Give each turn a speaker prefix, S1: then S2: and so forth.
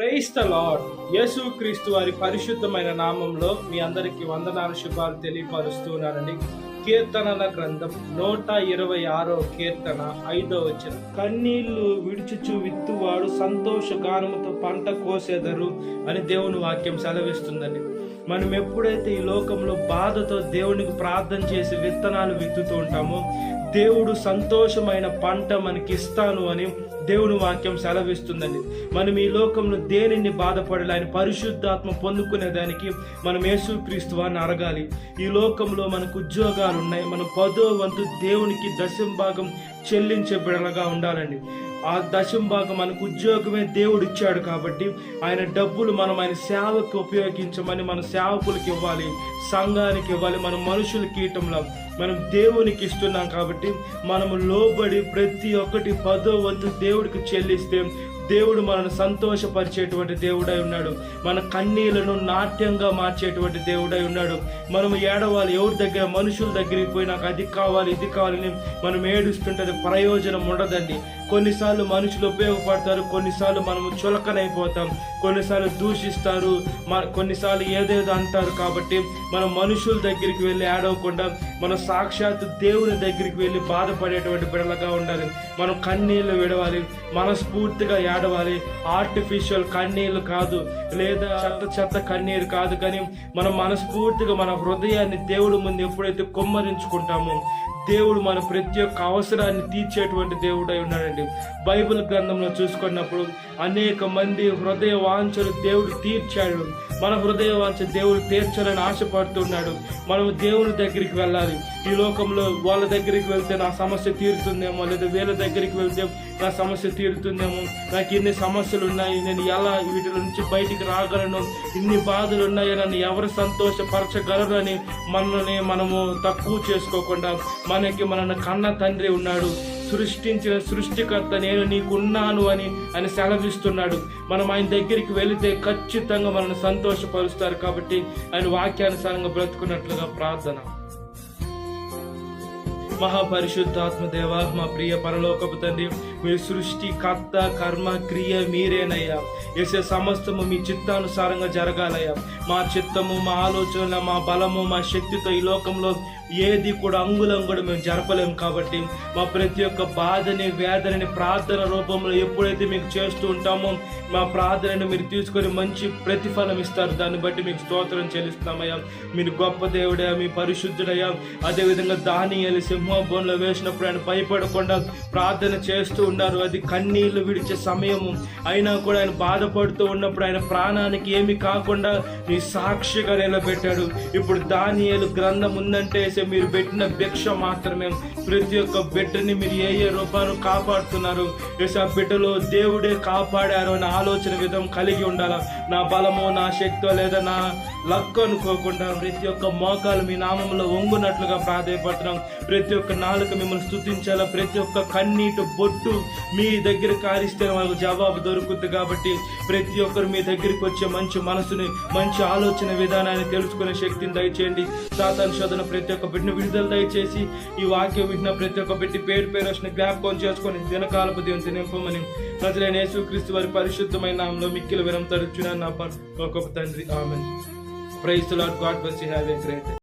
S1: Praise the lord. యేసుక్రీస్తు వారి పరిశుద్ధమైన నామంలో మీ అందరికీ వందనాలు, శుభాలు తెలియపరుస్తున్నానండి. కీర్తనల గ్రంథం 126 కీర్తన 5వ వచనం. కన్నీళ్లు విడుచుచు విత్తువాడు సంతోష గానముతో పంట కోసెదరు అని దేవుని వాక్యం సెలవిస్తుందండి. మనం ఎప్పుడైతే ఈ లోకంలో బాధతో దేవునికి ప్రార్థన చేసి విత్తనాలు విత్తుతూ ఉంటామో, దేవుడు సంతోషమైన పంట మనకి ఇస్తాను అని దేవుని వాక్యం సెలవిస్తుందండి. మనం ఈ లోకంలో దేనిని బాధపడాలి, ఆయన పరిశుద్ధాత్మ పొందుకునేదానికి మనం యేసుక్రీస్తు వారిని అడగాలి. ఈ లోకంలో మనకు ఉద్యోగాలు ఉన్నాయి, మనం 10వ వంతు దేవునికి దశంభాగం చెల్లించే బిడలగా ఉండాలండి. ఆ దశంభాగం మనకు ఉద్యోగమే దేవుడు ఇచ్చాడు కాబట్టి ఆయన డబ్బులు మనం ఆయన సేవకు ఉపయోగించమని మన సేవకులకి ఇవ్వాలి, సంఘానికి ఇవ్వాలి. మనం మనుషులకి ఇవ్వటంలో మనం దేవునికి ఇస్తున్నాం కాబట్టి మనము లోబడి ప్రతి ఒక్కటి 10వ వంతు దేవుడికి చెల్లిస్తే దేవుడు మనను సంతోషపరిచేటువంటి దేవుడై ఉన్నాడు. మన కన్నీళ్లను నాట్యంగా మార్చేటువంటి దేవుడై ఉన్నాడు. మనం ఏడవాలి, ఎవరి దగ్గర మనుషుల దగ్గరికి పోయి నాకు అది కావాలి ఇది కావాలని మనం ఏడుస్తుంటే అది ప్రయోజనం ఉండదండి. కొన్నిసార్లు మనుషులు ఉపయోగపడతారు, కొన్నిసార్లు మనము చులకనైపోతాం, కొన్నిసార్లు దూషిస్తారు, కొన్నిసార్లు ఏదేదో అంటారు. కాబట్టి మనం మనుషుల దగ్గరికి వెళ్ళి ఏడవకుండా మనం సాక్షాత్తు దేవుని దగ్గరికి వెళ్ళి బాధపడేటువంటి బిడలగా ఉండాలి. మనం కన్నీళ్లు విడవాలి, మనస్ఫూర్తిగా ఏడవాలి. ఆర్టిఫిషియల్ కన్నీళ్లు కాదు, లేదా చెత్త కన్నీరు కాదు, కానీ మనం మనస్ఫూర్తిగా మన హృదయాన్ని దేవుడి ముందు ఎప్పుడైతే కుమ్మరించుకుంటామో దేవుడు మన ప్రతి ఒక్క అవసరాన్ని తీర్చేటువంటి దేవుడై ఉన్నాడండి. బైబిల్ గ్రంథంలో చూసుకున్నప్పుడు అనేక మంది హృదయ వాంఛలు దేవుడు తీర్చాడు. మన హృదయ వాంఛ దేవుడు తీర్చాలని ఆశపడుతున్నాడు. మనం దేవుని దగ్గరికి వెళ్ళాలి. ఈ లోకంలో వాళ్ళ దగ్గరికి వెళ్తే నా సమస్య తీరుతుందేమో, లేదా వీళ్ళ దగ్గరికి వెళ్తే నా సమస్య తీరుతుందేమో, నాకు ఇన్ని సమస్యలు ఉన్నాయి, నేను ఎలా వీటి నుంచి బయటికి రాగలను, ఇన్ని బాధలు ఉన్నాయి, నన్ను ఎవరు సంతోషపరచగలరు అని మనము తక్కువ చేసుకోకుండా మనల్ని కన్న తండ్రి ఉన్నాడు, సృష్టించిన సృష్టికర్త నేను నీకున్నాను అని ఆయన సెలవిస్తున్నాడు. మనం ఆయన దగ్గరికి వెళితే ఖచ్చితంగా మనల్ని సంతోషపరుస్తారు. కాబట్టి ఆయన వాక్యానుసారంగా బ్రతుకున్నట్లుగా ప్రార్థన. మహాపరిశుద్ధాత్మ దేవ, మా ప్రియ పరలోకపు తండ్రి, మీ సృష్టి కర్త కర్మ క్రియ మీరేనయ్యా. చేసే సమస్తము మీ చిత్తానుసారంగా జరగాలయ్యా. మా చిత్తము, మా ఆలోచన, మా బలము, మా శక్తితో ఈ లోకంలో ఏది కూడా అంగుళం కూడా మేము జరపలేము. కాబట్టి మా ప్రతి ఒక్క బాధని వేదనని ప్రార్థన రూపంలో ఎప్పుడైతే మీకు చేస్తూ ఉంటామో మా ప్రార్థనను మీరు తీసుకొని మంచి ప్రతిఫలం ఇస్తారు. దాన్ని బట్టి మీకు స్తోత్రం చెల్లిస్తామయ్యా. మీరు గొప్ప దేవుడయ్యా, మీ పరిశుద్ధుడయ్యా. అదేవిధంగా దానియేలు సింహబోన్లో వేసినప్పుడు ఆయన భయపడకుండా ప్రార్థన చేస్తూ ఉన్నారు. అది కన్నీళ్లు విడిచే సమయము అయినా కూడా ఆయన బాధపడుతూ ఉన్నప్పుడు ఆయన ప్రాణానికి ఏమి కాకుండా నీ సాక్షిగా నిలబెట్టాడు. ఇప్పుడు దానియేలు గ్రంథం ఉందంటే మీరు పెట్టిన భిక్ష మాత్రమే. ప్రతి ఒక్క బిడ్డని మీరు ఏ రూపాన్ని కాపాడుతున్నారు, ఆ బిడ్డలో దేవుడే కాపాడారు అనే ఆలోచన విధం కలిగి ఉండాలా. నా బలమో నా శక్తో లేదా నా లక్కు అనుకోకుండా ప్రతి ఒక్క మోకాలు మీ నామంలో వంగునట్లుగా ప్రాధాయపడుతున్నాం. ప్రతి ఒక్క నాలుక మిమ్మల్ని స్తుతించాలా. ప్రతి ఒక్క కన్నీటి బొట్టు మీ దగ్గర కారిస్తే వాళ్ళకు జవాబు దొరుకుతుంది. కాబట్టి ప్రతి ఒక్కరు మీ దగ్గరికి వచ్చే మంచి మనసుని, మంచి ఆలోచన విధానాన్ని తెలుసుకునే శక్తిని దయచేయండి. సాతాను శోధన ప్రతి ఒక్క బిడ్డను విడుదల దయచేసి ఈ వాక్యం వింటున్న ప్రతి ఒక్క బిడ్డ పేరు వచ్చిన జ్ఞాపకం చేసుకొని దినకాలపు దేవుని నింపమని ప్రజలైన యేసుక్రీస్తు వారి పరిశుద్ధమైన నామంలో మిక్కిలి వినం తరుచున్నాను నా గొప్ప తండ్రి. Amen. Praise the Lord. God bless you. Have a great day.